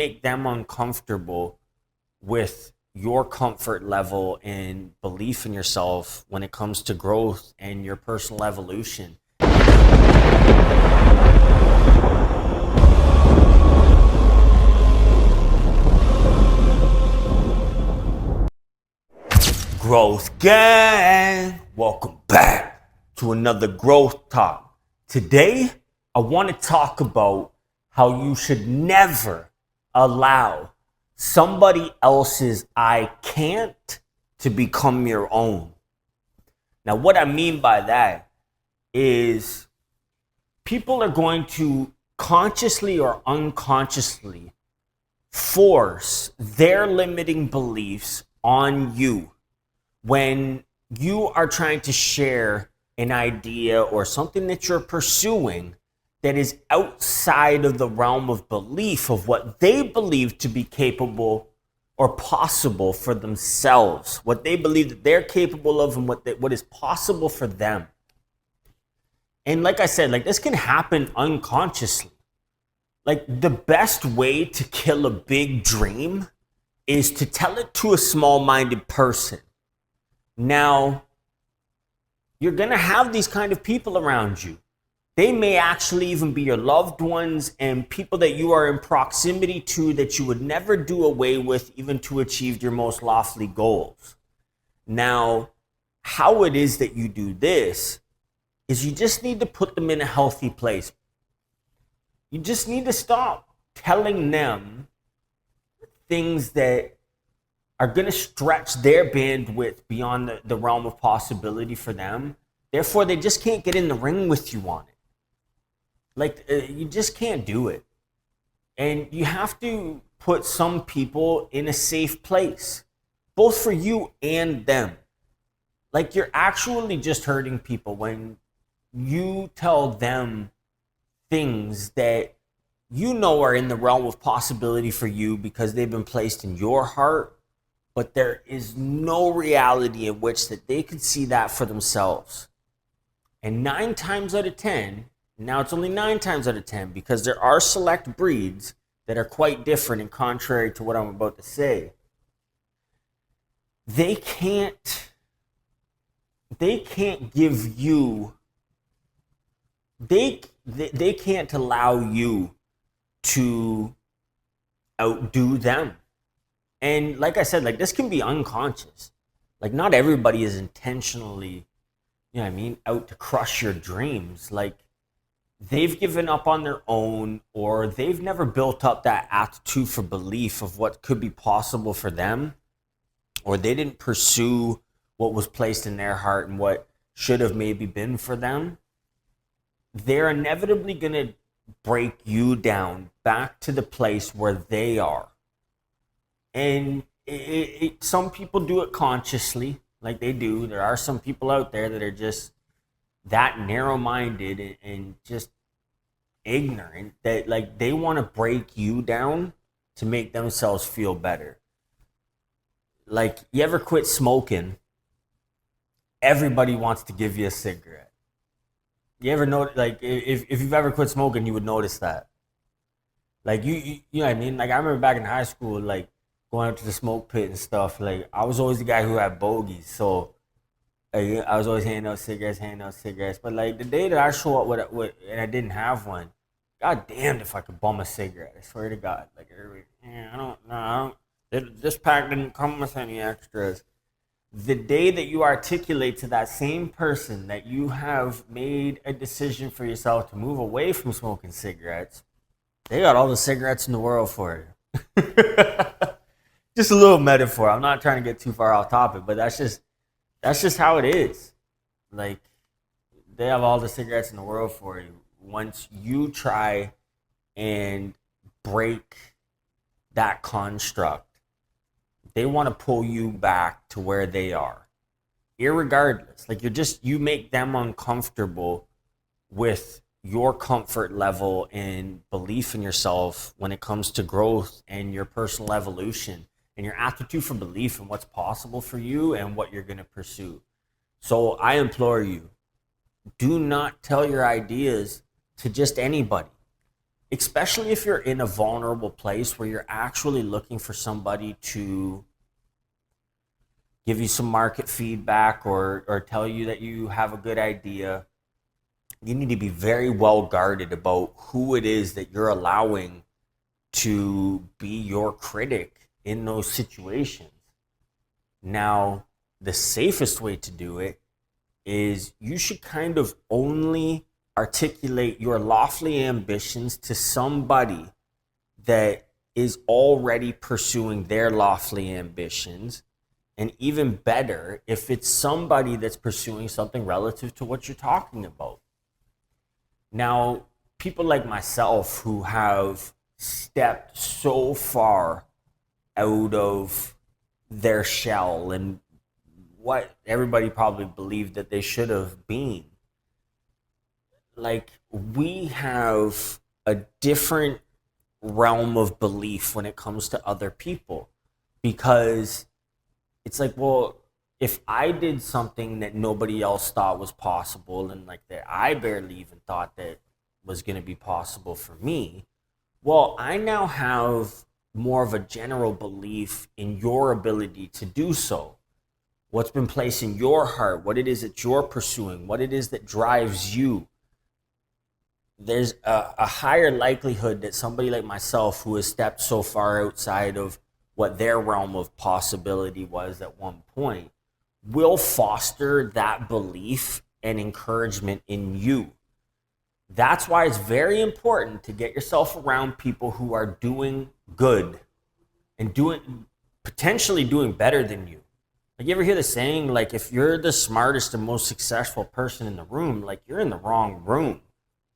make them uncomfortable with your comfort level and belief in yourself when it comes to growth and your personal evolution. Growth gang, welcome back to another growth talk. Today, I want to talk about how you should never allow somebody else's I can't to become your own. Now, what I mean by that is people are going to consciously or unconsciously force their limiting beliefs on you when you are trying to share an idea or something that you're pursuing that is outside of the realm of belief of what they believe to be capable or possible for themselves, what they believe that they're capable of and what is possible for them. And like I said, this can happen unconsciously. The best way to kill a big dream is to tell it to a small-minded person. Now, you're going to have these kind of people around you. They may actually even be your loved ones and people that you are in proximity to that you would never do away with even to achieve your most lofty goals. Now, how it is that you do this is you just need to put them in a healthy place. You just need to stop telling them things that are going to stretch their bandwidth beyond the realm of possibility for them. Therefore, they just can't get in the ring with you on it. You just can't do it. And you have to put some people in a safe place, both for you and them. You're actually just hurting people when you tell them things that you know are in the realm of possibility for you because they've been placed in your heart, but there is no reality in which that they could see that for themselves. And 9 times out of 10, now it's only 9 times out of 10 because there are select breeds that are quite different and contrary to what I'm about to say. They can't give you, they can't allow you to outdo them. And like I said, this can be unconscious. Not everybody is intentionally, out to crush your dreams. They've given up on their own, or they've never built up that attitude for belief of what could be possible for them, or they didn't pursue what was placed in their heart and what should have maybe been for them. They're inevitably going to break you down back to the place where they are. And some people do it consciously, they do. There are some people out there that are just that narrow-minded and just ignorant that they want to break you down to make themselves feel better. You ever quit smoking? Everybody wants to give you a cigarette. You ever know, if you've ever quit smoking, you would notice that. You know what I mean? I remember back in high school, going out to the smoke pit and stuff. I was always the guy who had bogeys, so I was always handing out cigarettes. But the day that I show up with and I didn't have one, God damned if I could bum a cigarette. I swear to God. I don't. This pack didn't come with any extras. The day that you articulate to that same person that you have made a decision for yourself to move away from smoking cigarettes, they got all the cigarettes in the world for you. Just a little metaphor. I'm not trying to get too far off topic, but that's just how it is. They have all the cigarettes in the world for you. Once you try and break that construct, they want to pull you back to where they are. Irregardless. You make them uncomfortable with your comfort level and belief in yourself when it comes to growth and your personal evolution and your aptitude for belief in what's possible for you and what you're going to pursue. So I implore you, do not tell your ideas to just anybody. especially if you're in a vulnerable place where you're actually looking for somebody to give you some market feedback or tell you that you have a good idea, you need to be very well guarded about who it is that you're allowing to be your critic in those situations. Now, the safest way to do it is you should kind of only articulate your lofty ambitions to somebody that is already pursuing their lofty ambitions. And even better, if it's somebody that's pursuing something relative to what you're talking about. Now, people like myself who have stepped so far out of their shell and what everybody probably believed that they should have been, like, we have a different realm of belief when it comes to other people, because it's like, well, if I did something that nobody else thought was possible and like that I barely even thought that was going to be possible for me, well, I now have more of a general belief in your ability to do so. What's been placed in your heart, what it is that you're pursuing, what it is that drives you. There's a higher likelihood that somebody like myself who has stepped so far outside of what their realm of possibility was at one point will foster that belief and encouragement in you. That's why it's very important to get yourself around people who are doing good and potentially doing better than you. Like, you ever hear the saying, like, if you're the smartest and most successful person in the room, like, you're in the wrong room.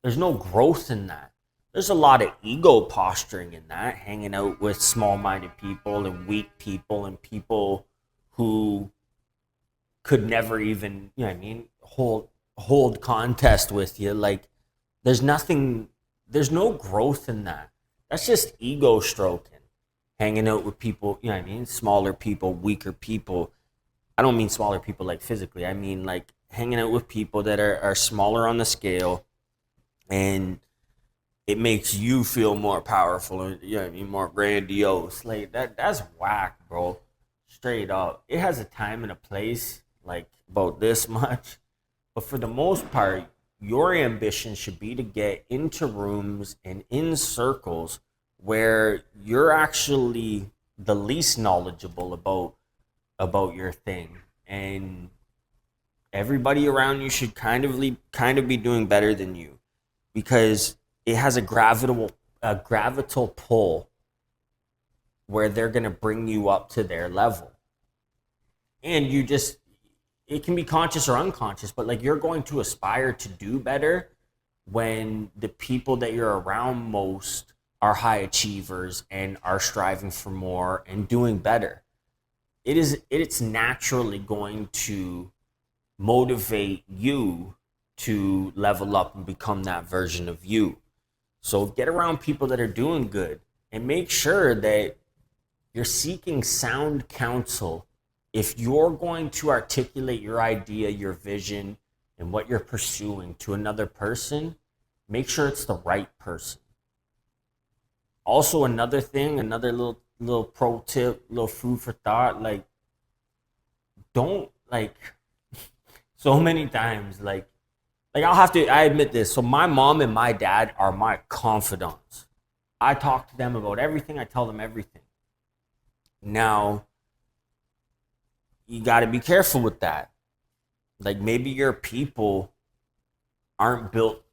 There's no growth in that. There's a lot of ego posturing in that, hanging out with small-minded people and weak people and people who could never even, you know what I mean, hold contest with you. Like, there's no growth in that. That's just ego stroking, hanging out with people, you know what I mean, smaller people, weaker people. I don't mean smaller people like physically. I mean like hanging out with people that are smaller on the scale, and it makes you feel more powerful and, you know what I mean, more grandiose. Like, that's whack, bro. Straight up. It has a time and a place, like about this much. But for the most part, your ambition should be to get into rooms and in circles where you're actually the least knowledgeable about your thing, and everybody around you should kind of be doing better than you, because it has a gravitational pull where they're going to bring you up to their level. And it can be conscious or unconscious, but like, you're going to aspire to do better when the people that you're around most are high achievers and are striving for more and doing better. It's naturally going to motivate you to level up and become that version of you. So get around people that are doing good, and make sure that you're seeking sound counsel. If you're going to articulate your idea, your vision, and what you're pursuing to another person, make sure it's the right person. Also, another thing, another little pro tip, little food for thought, like, don't, like, so many times, like I admit this. So my mom and my dad are my confidants. I talk to them about everything. I tell them everything. Now, you got to be careful with that. Like, maybe your people aren't built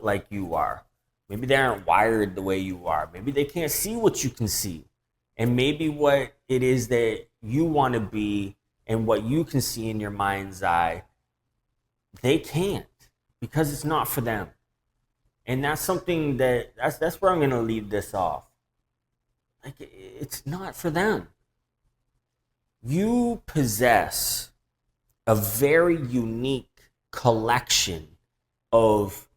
like you are. Maybe they aren't wired the way you are. Maybe they can't see what you can see. And maybe what it is that you want to be and what you can see in your mind's eye, they can't, because it's not for them. And that's something that's where I'm going to leave this off. Like, it's not for them. You possess a very unique collection of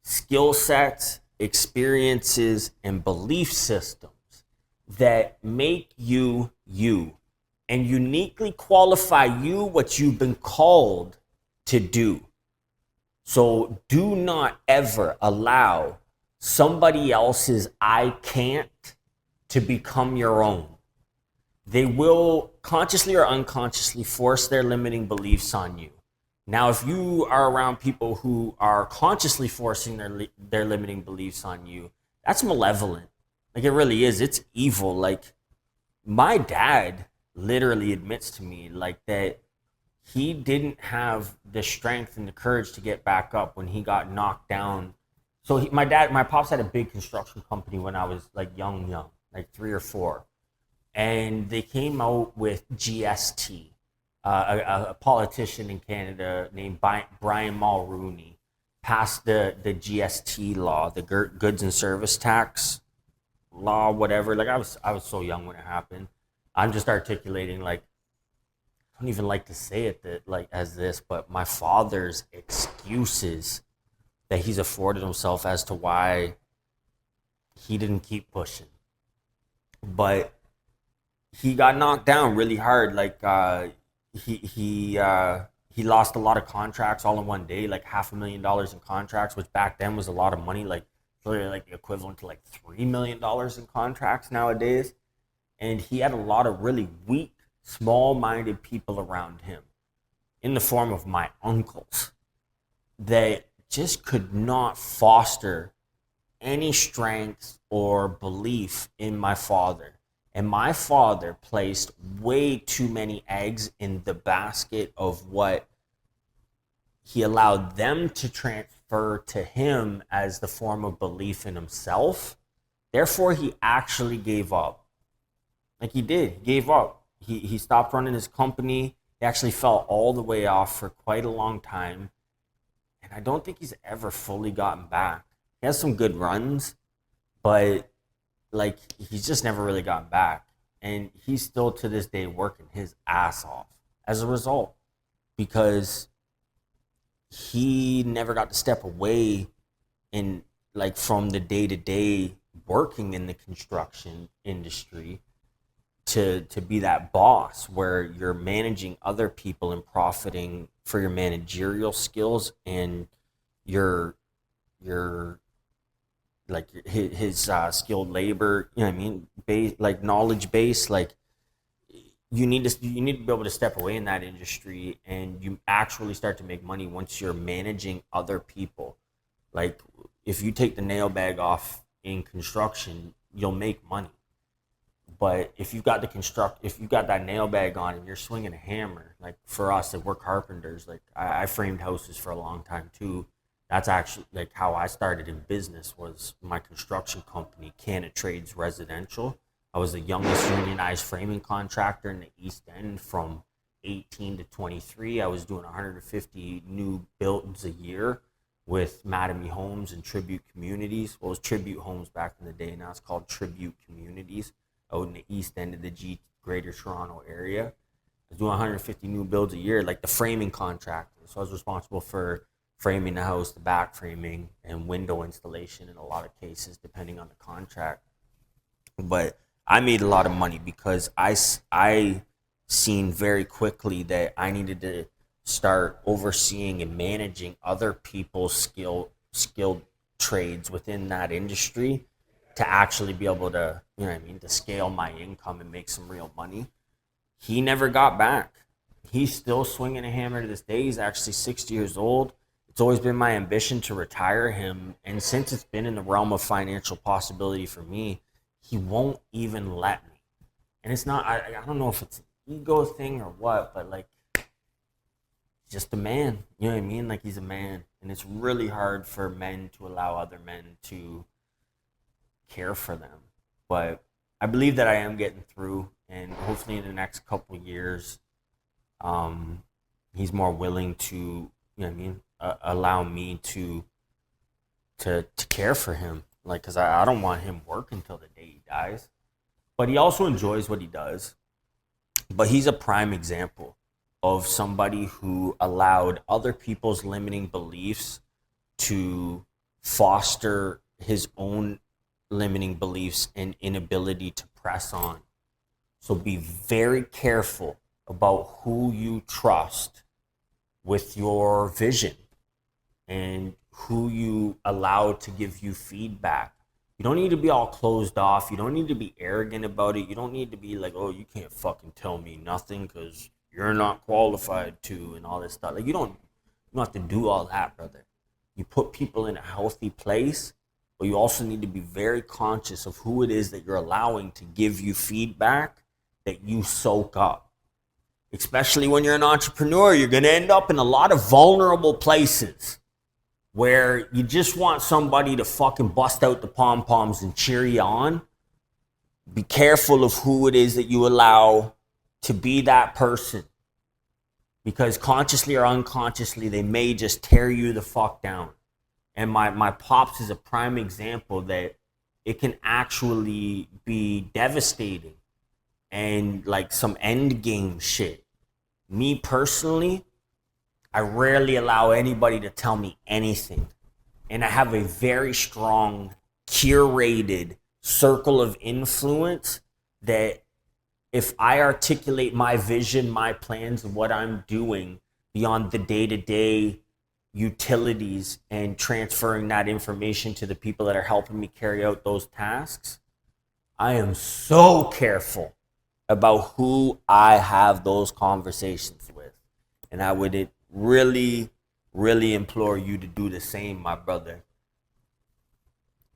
skill sets, experiences, and belief systems that make you you and uniquely qualify you what you've been called to do. So do not ever allow somebody else's I can't to become your own. They will consciously or unconsciously force their limiting beliefs on you. Now, if you are around people who are consciously forcing their limiting beliefs on you, that's malevolent. Like, it really is. It's evil. Like, my dad literally admits to me like that he didn't have the strength and the courage to get back up when he got knocked down. So my pops had a big construction company when I was like young, like 3 or 4, and they came out with GST. A politician in Canada named Brian Mulroney passed the GST law, the goods and service tax law, whatever. Like, I was so young when it happened. I'm just articulating, like, I don't even like to say it that like as this, but my father's excuses that he's afforded himself as to why he didn't keep pushing. But he got knocked down really hard. Like, he lost a lot of contracts all in one day, like $500,000 in contracts, which back then was a lot of money, like literally like the equivalent to like $3 million in contracts nowadays. And he had a lot of really weak, small-minded people around him, in the form of my uncles, that just could not foster any strength or belief in my father. And my father placed way too many eggs in the basket of what he allowed them to transfer to him as the form of belief in himself. Therefore, he actually gave up. Like, he did. He gave up. He stopped running his company. He actually fell all the way off for quite a long time. And I don't think he's ever fully gotten back. He has some good runs, but like, he's just never really gotten back. And he's still to this day working his ass off as a result, because he never got to step away in like from the day-to-day working in the construction industry to be that boss where you're managing other people and profiting for your managerial skills and your like his skilled labor, you know what I mean, base, like knowledge base. Like, you need to be able to step away in that industry, and you actually start to make money once you're managing other people. Like, if you take the nail bag off in construction, you'll make money. But if you've got that nail bag on and you're swinging a hammer, like for us, like, we're carpenters. Like, I framed houses for a long time too. That's actually like how I started in business, was my construction company, Canada Trades Residential. I was the youngest unionized framing contractor in the East End from 18 to 23. I was doing 150 new builds a year with Mattamy Homes and Tribute Communities. Well, it was Tribute Homes back in the day. Now it's called Tribute Communities, out in the East End of the Greater Toronto area. I was doing 150 new builds a year, like the framing contractor. So I was responsible for framing the house, the back framing, and window installation in a lot of cases, depending on the contract. But I made a lot of money because I seen very quickly that I needed to start overseeing and managing other people's skilled trades within that industry to actually be able to, you know what I mean, to scale my income and make some real money. He never got back. He's still swinging a hammer to this day. He's actually 60 years old. It's always been my ambition to retire him. And since it's been in the realm of financial possibility for me, he won't even let me. And it's not, I don't know if it's an ego thing or what, but like, he's just a man. You know what I mean? Like, he's a man. And it's really hard for men to allow other men to care for them. But I believe that I am getting through. And hopefully in the next couple of years, he's more willing to, you know what I mean, allow me to care for him, like, because I don't want him working till the day he dies. But he also enjoys what he does. But he's a prime example of somebody who allowed other people's limiting beliefs to foster his own limiting beliefs and inability to press on. So be very careful about who you trust with your vision. And who you allow to give you feedback. You don't need to be all closed off. You don't need to be arrogant about it. You don't need to be like, oh, you can't fucking tell me nothing because you're not qualified to, and all this stuff. Like, you don't have to do all that, brother. You put people in a healthy place, but you also need to be very conscious of who it is that you're allowing to give you feedback that you soak up. Especially when you're an entrepreneur, you're going to end up in a lot of vulnerable places where you just want somebody to fucking bust out the pom-poms and cheer you on. Be careful of who it is that you allow to be that person, because consciously or unconsciously, they may just tear you the fuck down. And my pops is a prime example that it can actually be devastating and like some end game shit. Me personally, I rarely allow anybody to tell me anything. And I have a very strong, curated circle of influence that if I articulate my vision, my plans, and what I'm doing beyond the day-to-day utilities and transferring that information to the people that are helping me carry out those tasks, I am so careful about who I have those conversations with. And I would really, really implore you to do the same, my brother.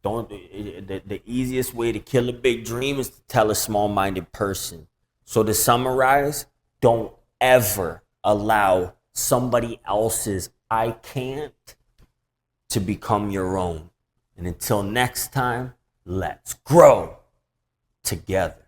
The easiest way to kill a big dream is to tell a small-minded person. So to summarize, don't ever allow somebody else's I can't to become your own. And until next time, let's grow together.